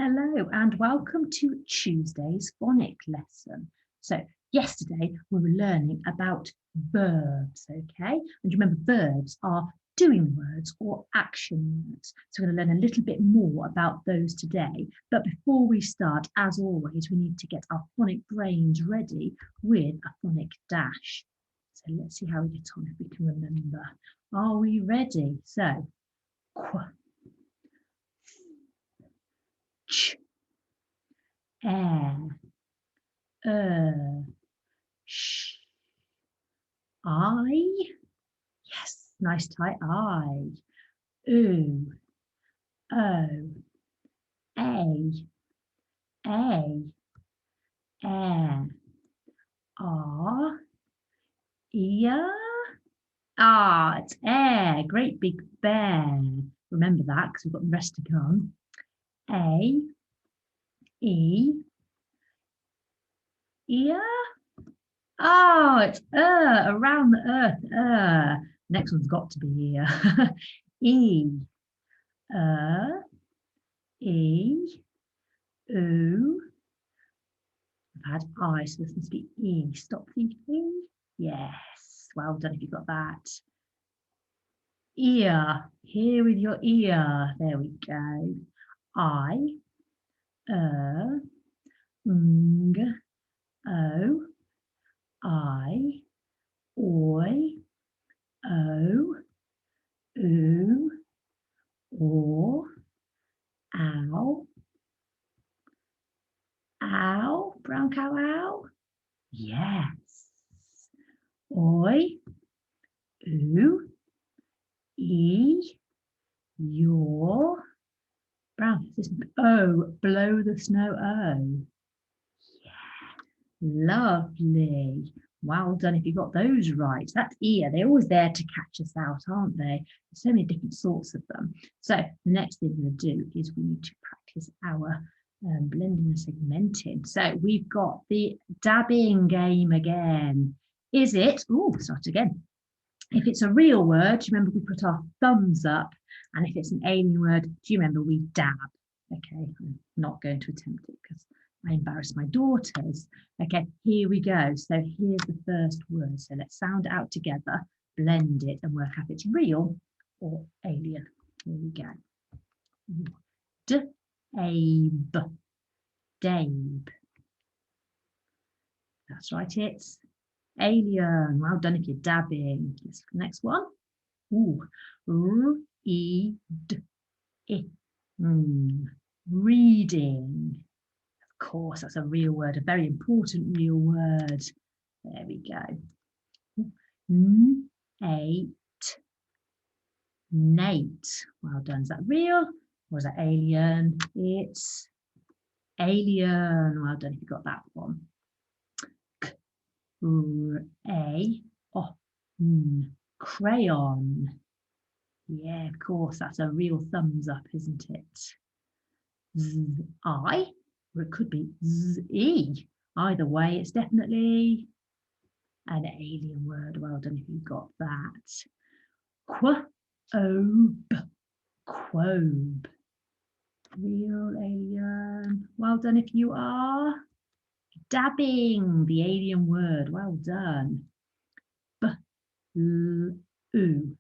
Hello and welcome to Tuesday's phonic lesson. So yesterday we were learning about verbs, okay? And you remember verbs are doing words or action words. So we're going to learn a little bit more about those today. But before we start, as always, we need to get our phonic brains ready with a phonic dash. So let's see how we get on if we can remember. Are we ready? So, ch, air, sh, I, yes, nice tight I, oo, o, a, air, r, ear, it's air, great big bear. Remember that because we've got the rest to come. A, e, ear. Oh, it's around the earth. Next one's got to be here. E, e, oo. I've had I, so this must be E. Stop thinking. Yes, well done if you got that. Ear, here with your ear. There we go. I, ng, o, I, oi, o, oo, or, ow, ow, brown cow ow. Yes. Oi, oo, e, your, brown, this o, blow the snow o. Yeah, lovely. Well done if you got those right. That's ear. They're always there to catch us out, aren't they? There's so many different sorts of them. So the next thing we're going to do is we need to practice our blending and segmenting. So we've got the dabbing game again. Is it? Oh, start again. If it's a real word, do you remember we put our thumbs up? And if it's an alien word, do you remember we dab? Okay, I'm not going to attempt it because I embarrass my daughters. Okay, here we go. So here's the first word. So let's sound it out together, blend it and work out if it's real or alien. Here we go. D-abe, dabe. That's right, it's alien. Well done if you're dabbing. Let's the next one. Ooh, read, reading. Of course, that's a real word, a very important real word. There we go. Nate, Nate. Well done. Is that real or is that alien? It's alien. Well done if you got that one. Crayon. Yeah, of course, that's a real thumbs up, isn't it? I, or it could be Z-E. Either way, it's definitely an alien word. Well done if you got that. Quobe, quobe. Real alien. Well done if you are dabbing, the alien word. Well done. Blue, blue.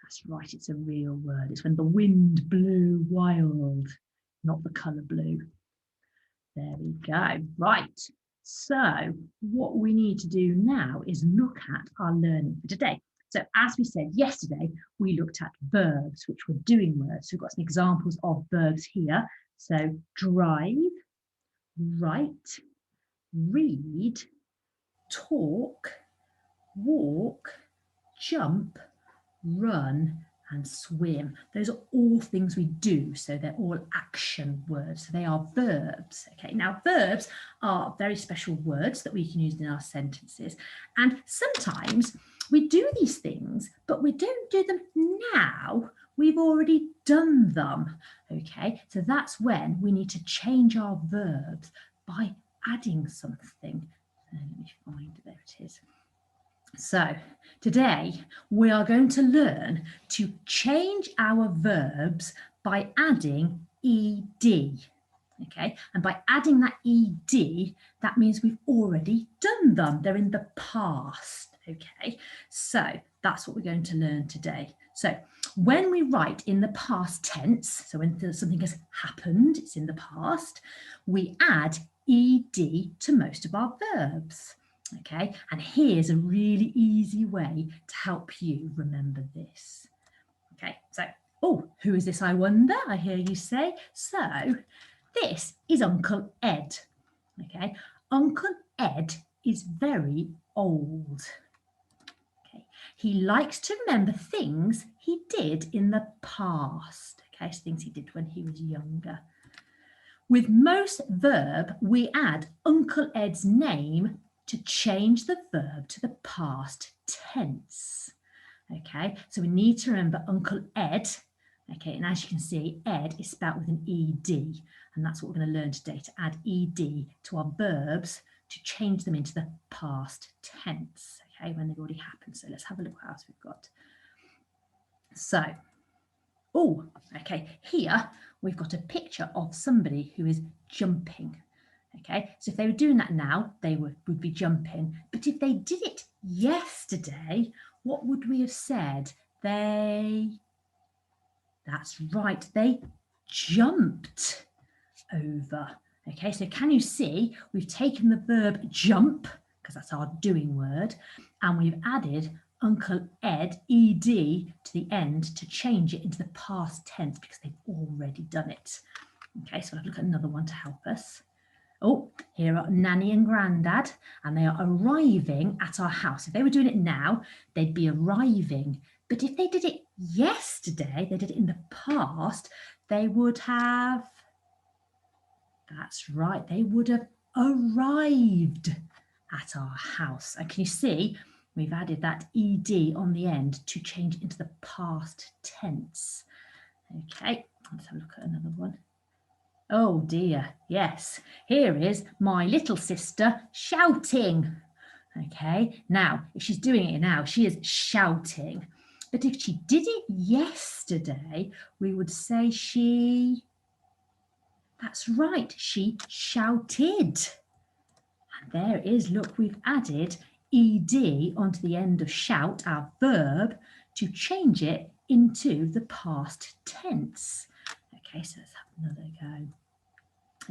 That's right, it's a real word. It's when the wind blew wild, not the colour blue. There we go. Right, so what we need to do now is look at our learning for today. So as we said yesterday, we looked at verbs, which were doing words. So we've got some examples of verbs here. So drive, write, read, talk, walk, jump, run and swim. Those are all things we do, so they're all action words. So they are verbs. Okay, now verbs are very special words that we can use in our sentences, and sometimes we do these things but we don't do them now, we've already done them. Okay, so that's when we need to change our verbs by adding something. Let me find, there it is. So today we are going to learn to change our verbs by adding ed. Okay, and by adding that ed, that means we've already done them. They're in the past. Okay, so that's what we're going to learn today. So when we write in the past tense, so when something has happened, it's in the past, we add ed to most of our verbs. Okay, and here's a really easy way to help you remember this. Okay, so, oh, who is this, I wonder? I hear you say. So, this is Uncle Ed. Okay, Uncle Ed is very old. Okay, he likes to remember things he did in the past. Okay, so things he did when he was younger. With most verb, we add Uncle Ed's name to change the verb to the past tense. Okay, so we need to remember Uncle Ed. Okay, and as you can see, Ed is spelt with an ED, and that's what we're going to learn today, to add ED to our verbs to change them into the past tense, okay, when they've already happened. So let's have a look what else we've got. So, oh, okay, here we've got a picture of somebody who is jumping. Okay, so if they were doing that now, they would be jumping. But if they did it yesterday, what would we have said? That's right, they jumped over. Okay, so can you see we've taken the verb jump, because that's our doing word, and we've added Uncle Ed, ed, to the end to change it into the past tense because they've already done it. Okay, so I'll look at another one to help us. Oh, here are Nanny and Grandad, and they are arriving at our house. If they were doing it now, they'd be arriving. But if they did it yesterday, they did it in the past, they would have, that's right, they would have arrived at our house. And can you see, we've added that ed on the end to change it into the past tense. Okay, let's have a look at another one. Oh dear, yes, here is my little sister shouting. Okay, now, if she's doing it now, she is shouting. But if she did it yesterday, we would say she, that's right, she shouted. And there it is, look, we've added ed onto the end of shout, our verb, to change it into the past tense. Okay, so let's have another go.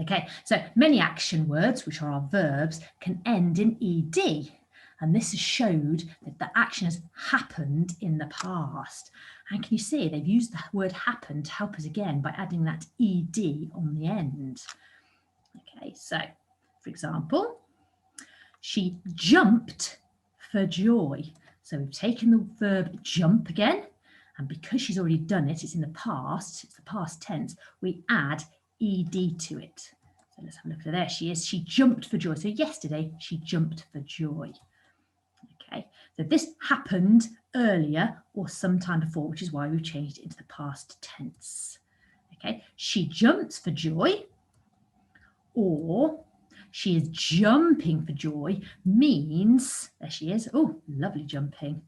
Okay, so many action words, which are our verbs, can end in ed. And this has showed that the action has happened in the past. And can you see they've used the word happen to help us again by adding that ed on the end. Okay, so for example, she jumped for joy. So we've taken the verb jump again, and because she's already done it, it's in the past, it's the past tense, we add ed to it. So let's have a look at her. There she is. She jumped for joy. So yesterday she jumped for joy. Okay, so this happened earlier or sometime before, which is why we've changed it into the past tense. Okay, she jumps for joy, or she is jumping for joy means, there she is, oh, lovely jumping,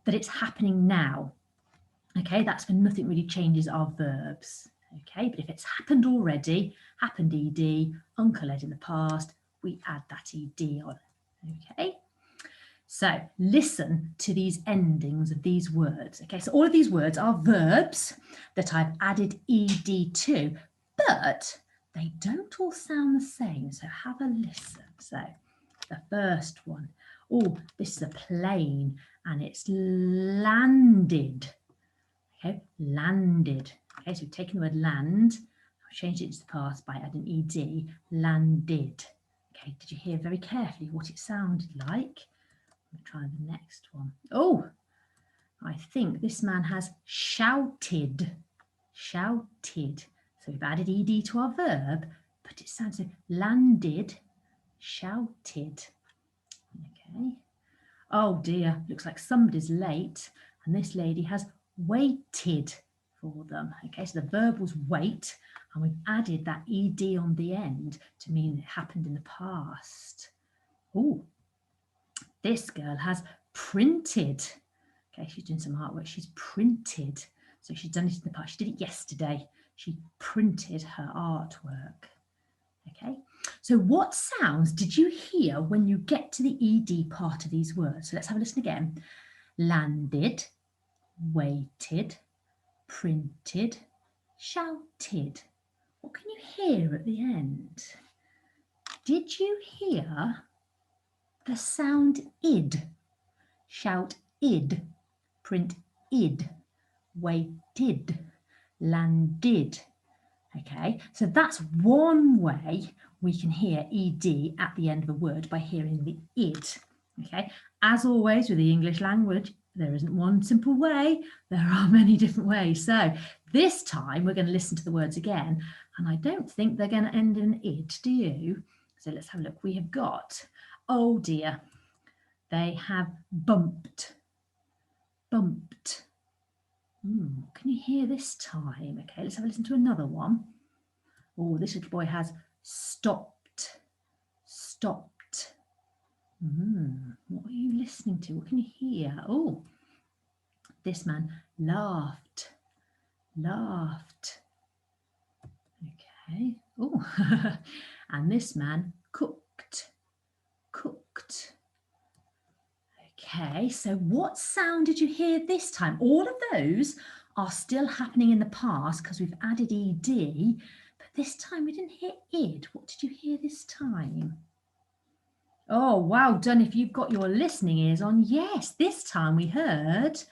that it's happening now. Okay, that's when nothing really changes our verbs. Okay, but if it's happened already, happened ed, Uncle Ed in the past, we add that ed on. Okay, so listen to these endings of these words. Okay, so all of these words are verbs that I've added ed to, but they don't all sound the same. So have a listen. So the first one, oh, this is a plane and it's landed. Okay, landed. Okay, so we've taken the word land, I've changed it to the past by adding ed, landed. Okay, did you hear very carefully what it sounded like? Let me try the next one. Oh, I think this man has shouted. Shouted. So we've added ed to our verb, but it sounds like landed, shouted. Okay. Oh dear, looks like somebody's late, and this lady has waited for them. Okay, so the verb was wait, and we've added that ed on the end to mean it happened in the past. Oh, this girl has printed. Okay, she's doing some artwork. She's printed. So she's done it in the past. She did it yesterday. She printed her artwork. Okay, so what sounds did you hear when you get to the ED part of these words? So let's have a listen again. Landed, waited, printed, shouted. What can you hear at the end? Did you hear the sound id? Shout id, print id, waited, landed. Okay, so that's one way we can hear ed at the end of a word, by hearing the id. Okay, as always with the English language, there isn't one simple way, there are many different ways. So this time we're going to listen to the words again, and I don't think they're going to end in id, do you? So let's have a look. We have got, oh dear, they have bumped, bumped. What can you hear this time? Okay, let's have a listen to another one. Oh, this little boy has stopped, stopped. What are you listening to? What can you hear? Oh, this man laughed, laughed. Okay. Oh, and this man cooked, cooked. Okay, so what sound did you hear this time? All of those are still happening in the past because we've added ed, but this time we didn't hear id. What did you hear this time? Oh, well done if you've got your listening ears on. Yes, this time we heard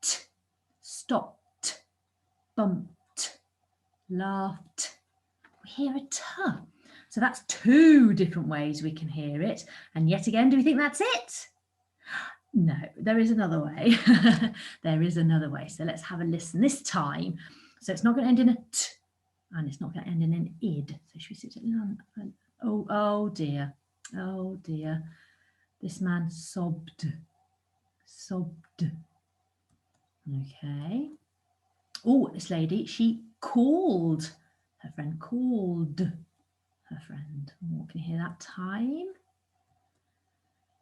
t, stopped, bumped, laughed. We hear a t. So that's two different ways we can hear it. And yet again, do we think that's it? No, there is another way. There is another way. So let's have a listen this time. So it's not going to end in a t, and it's not going to end in an id. So should we sit it? Oh dear. Oh dear. This man sobbed. Sobbed. Okay. Oh, this lady, she called. Her friend called her friend. Oh, can you hear that time?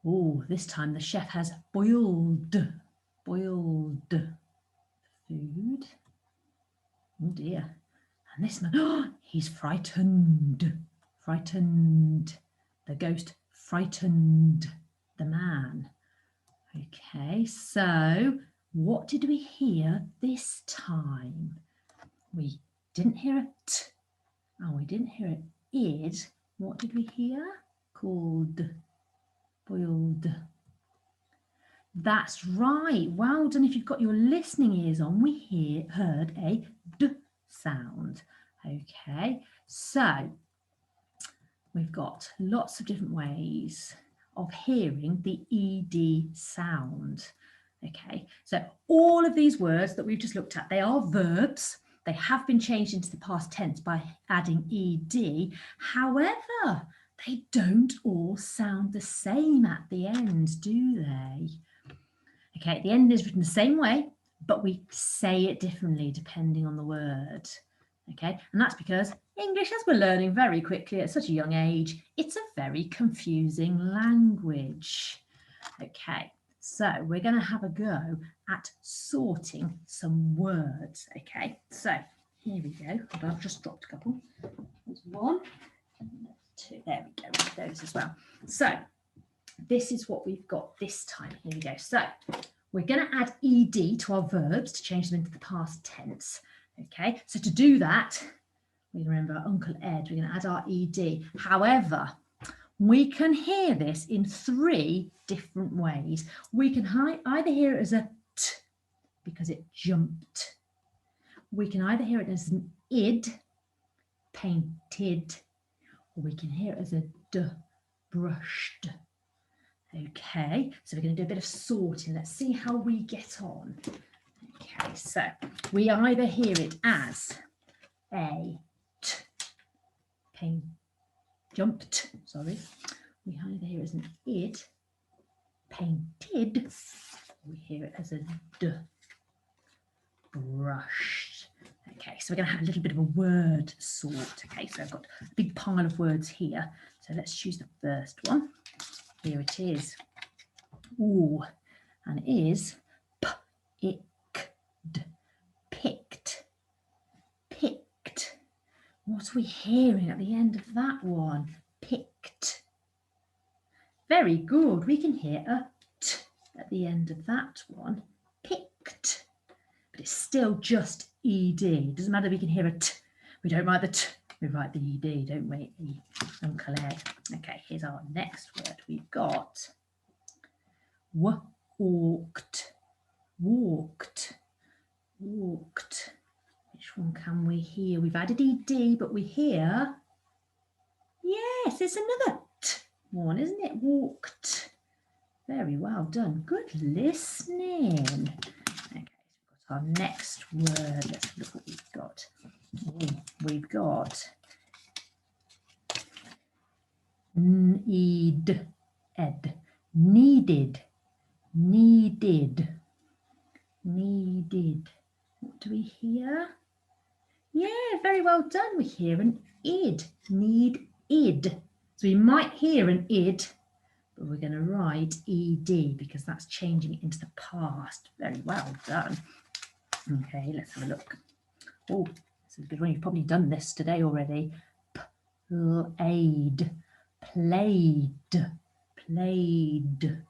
Oh, this time the chef has boiled food. Oh dear. And this man, oh, he's frightened. Frightened. The ghost frightened the man. Okay, so what did we hear this time? We didn't hear a t, and we didn't hear an id. What did we hear? Called, boiled. That's right. Well done if you've got your listening ears on. We heard a d sound. Okay, so we've got lots of different ways of hearing the ed sound. Okay, so all of these words that we've just looked at, they are verbs. They have been changed into the past tense by adding ed. However, they don't all sound the same at the end, do they? Okay, at the end is written the same way, but we say it differently depending on the word. Okay, and that's because English, as we're learning very quickly at such a young age, it's a very confusing language. Okay, so we're going to have a go at sorting some words. Okay, so here we go. I've just dropped a couple. There's one, two. There we go. Those as well. So this is what we've got this time. Here we go. So we're going to add ed to our verbs to change them into the past tense. Okay, so to do that, we remember Uncle Ed, we're going to add our ed. However, we can hear this in three different ways. We can either hear it as a t, because it jumped. We can either hear it as an id, painted, or we can hear it as a d, brushed. Okay, so we're going to do a bit of sorting. Let's see how we get on. Okay, so we either hear it as a t, paint, jumped, sorry. We either hear it as an id, painted, we hear it as a d, brushed. Okay, so we're going to have a little bit of a word sort. Okay, so I've got a big pile of words here. So let's choose the first one. Here it is. Ooh, and it is p-icked, What are we hearing at the end of that one? Picked. Very good. We can hear a t at the end of that one. Picked. But it's still just ed. Doesn't matter, we can hear a t. We don't write the t, we write the ed, don't we? Uncle Ed. Okay, here's our next word. We've got walked. Walked. Walked. Which one can we hear? We've added ed, but we hear, yes, it's another t one, isn't it? Walked. Very well done. Good listening. Okay, so we've got our next word. Let's look what we've got. We've got need, ed, needed, needed, needed. What do we hear? Yeah, very well done. We hear an id, need id. So we might hear an id, but we're going to write ed because that's changing it into the past. Very well done. Okay, let's have a look. Oh, this is a good one. You've probably done this today already. Played, played, played.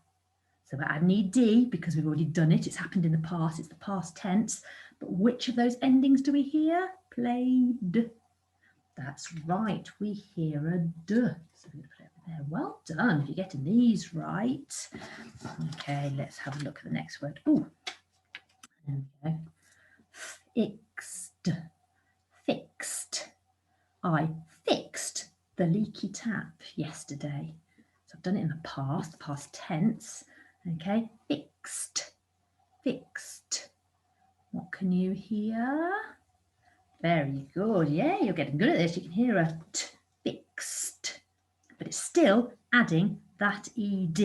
So we're adding ed because we've already done it. It's happened in the past. It's the past tense. But which of those endings do we hear? Played. That's right. We hear a d. So we're going to put it over there. Well done. If you're getting these right. Okay, let's have a look at the next word. Oh, there we go. Fixed. Fixed. I fixed the leaky tap yesterday. So I've done it in the past tense. Okay, fixed. Fixed. What can you hear? Very good. Yeah, you're getting good at this. You can hear a t, fixed, but it's still adding that ed.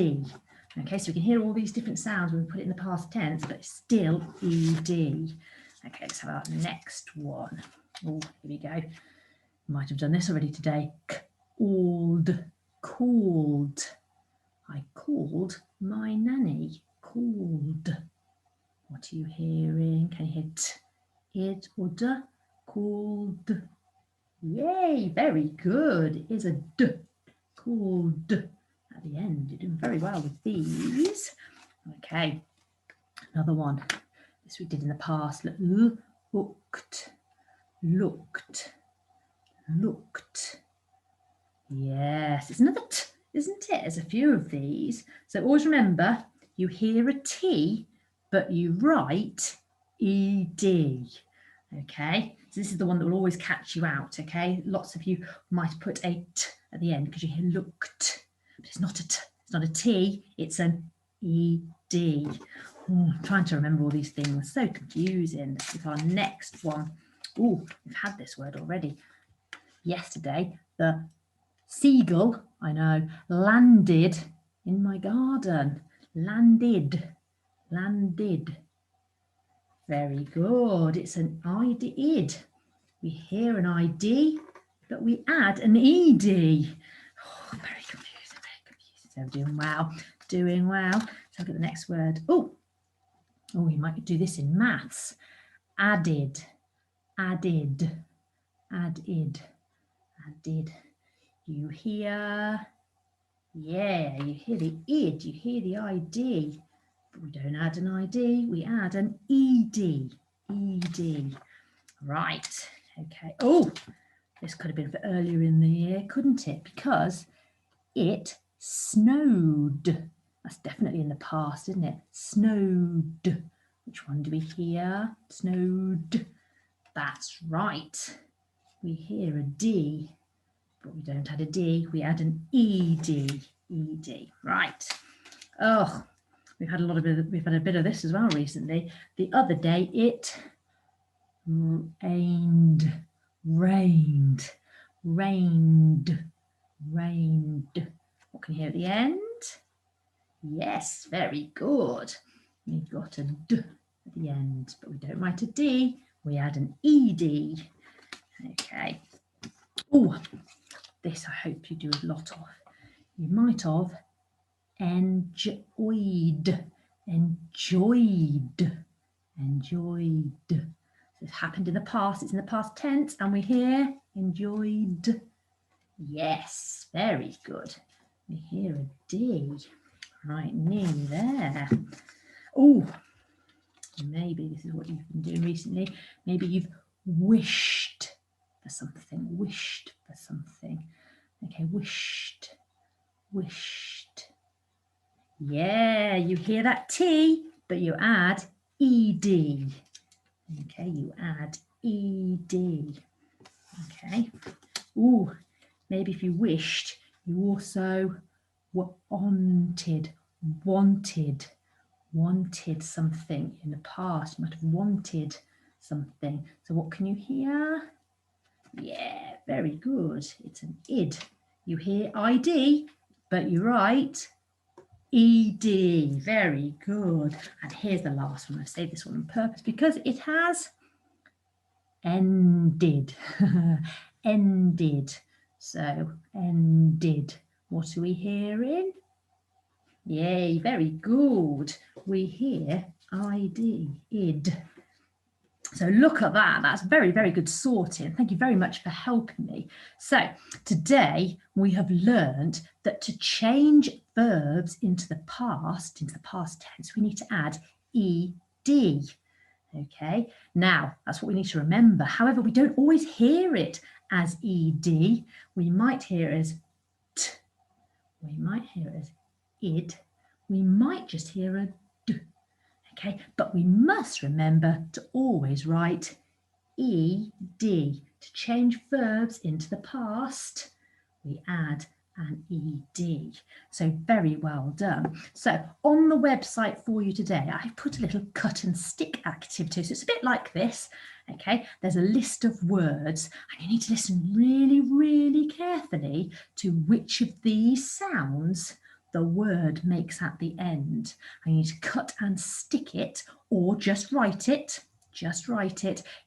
Okay, so we can hear all these different sounds when we put it in the past tense, but it's still ed. Okay, let's have our next one. Oh, here we go. Might have done this already today. Called, called. I called my nanny. Called. What are you hearing? Can you hear t, id or d? Called. Yay, very good. It is a d. Called. At the end, you're doing very well with these. Okay, another one. This we did in the past. Looked, looked, looked. Yes, it's another t, isn't it? There's a few of these. So always remember, you hear a t, but you write ed. Okay, so this is the one that will always catch you out. Okay, lots of you might put a t at the end because you hear looked, but it's not a t, it's not a t, it's an ed. Oh, I'm trying to remember all these things, so confusing. Let's look at our next one. Oh, we've had this word already yesterday. The seagull, I know, landed in my garden. Landed, landed. Very good. It's an id. We hear an id, but we add an ed. Oh, very confusing, very confusing. So doing well, doing well. So look at the next word. Oh, we might do this in maths. Added, added, added, added. You hear, yeah, you hear the id, you hear the id. But we don't add an id, we add an ed. Ed. Right, okay. Oh, this could have been for earlier in the year, couldn't it? Because it snowed. That's definitely in the past, isn't it? Snowed. Which one do we hear? Snowed. That's right. We hear a D, but we don't add a D, we add an ED. ED. Right. Oh, we've had a bit of this as well recently. The other day it rained, rained, rained, rained. What can you hear at the end? Yes, very good. We've got a D at the end, but we don't write a D, we add an ED. Okay. Oh, this I hope you do a lot of. You might have enjoyed, enjoyed, enjoyed. It happened in the past, it's in the past tense, and we hear enjoyed. Yes, very good. We hear a D. Right, nearly there. Oh, maybe this is what you've been doing recently. Maybe you've wished for something, wished for something. Okay, wished, wished. Yeah, you hear that T, but you add ED. Okay, you add ED. Okay. Ooh, maybe if you wished, you also wanted something in the past. You might have wanted something. So what can you hear? Yeah, very good. It's an id. You hear ID, but you write ED. Very good. And here's the last one. I've saved this one on purpose because it has ended. Ended. So ended. What are we hearing? Yay, very good. We hear ID, id. So look at that. That's very, very good sorting. Thank you very much for helping me. So today we have learned that to change verbs into the past tense, we need to add ed. Okay, now that's what we need to remember. However, we don't always hear it as ed. We might hear it as t. We might hear it as id. We might just hear a d. Okay, but we must remember to always write ed. To change verbs into the past, we add an ed. So very well done. So on the website for you today, I've put a little cut and stick activity. So it's a bit like this. Okay, there's a list of words and you need to listen really, really carefully to which of these sounds the word makes at the end. I need to cut and stick it or just write it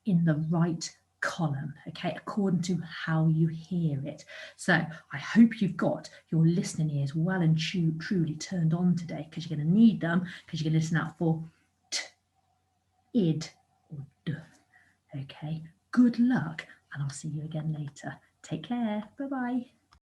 in the right column, okay, according to how you hear it. So I hope you've got your listening ears well and truly turned on today, because you're going to need them, because you're going to listen out for t, id or d. Okay, good luck and I'll see you again later. Take care. Bye-bye.